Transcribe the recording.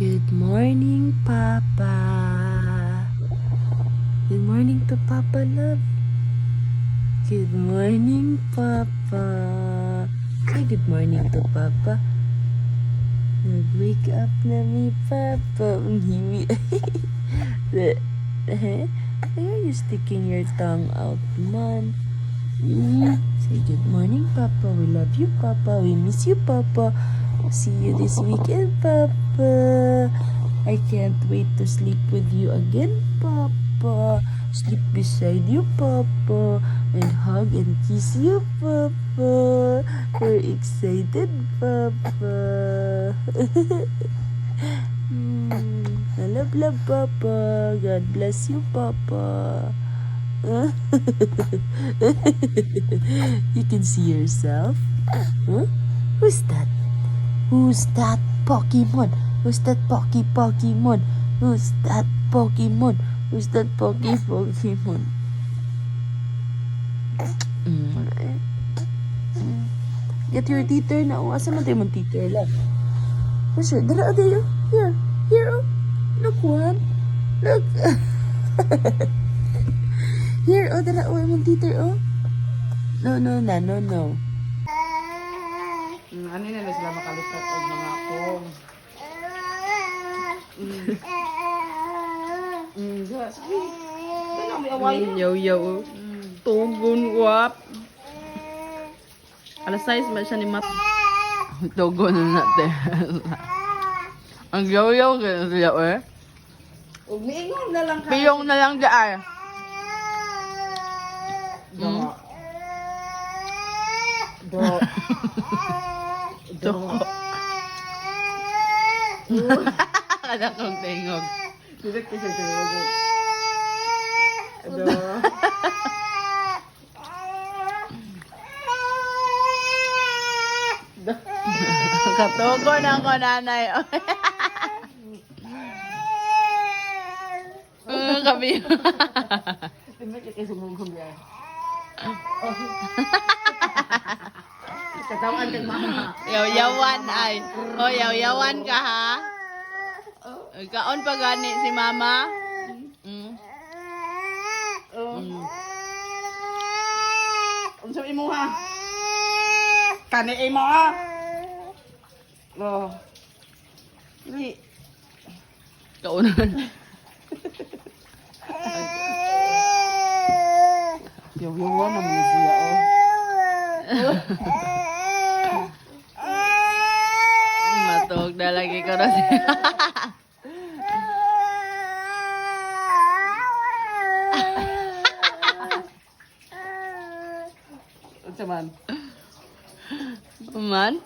Good morning, Papa. Good morning to Papa, love. Good morning, Papa. Say good morning to Papa. Nag-wake up na mi, Papa. Ang hiwi. Why are you sticking your tongue out, man? Say good morning, Papa. We love you, Papa. We miss you, Papa. See you this weekend, Papa. I can't wait to sleep with you again, Papa. Sleep beside you, Papa. And hug and kiss you, Papa. We're excited, Papa. I love, Papa. God bless you, Papa. You can see yourself. Huh? Who's that? Who's that Pokemon? Who's that Pokemon? Who's that Pokemon? Who's that Pokemon? Get your teacher na. Asa man tayo mong teacher lang? Oh, sure. Dala tayo. Here, oh. Look, one. Look. Here, oh, dala, oh, mong teacher, oh. No. Ano na sila makalipat og mga akong. Sige. Ano may away? Yaw. Tugon, wap. Alas 6 man siya ni Mat. Tugon na natin. Ang yaw kaya siya, eh. Og miingon na lang ka. Piyong na lang dyan. Do. Kada kong tingog. Direct ko siya tinawag. Do. Katugon ako, nanay. Kami. Tingnan kay sumugong ya. Katawan kang mama. Yaw-yawan ay. O, yaw-yawan ka, ha? Kaon pa gani si mama? Unsa imo ha? Kani imo ha? Oh. Dili. Kaunan. Yaw-yawan naman siya oh. Matog na lagi ko na siya. Unsa man? Man?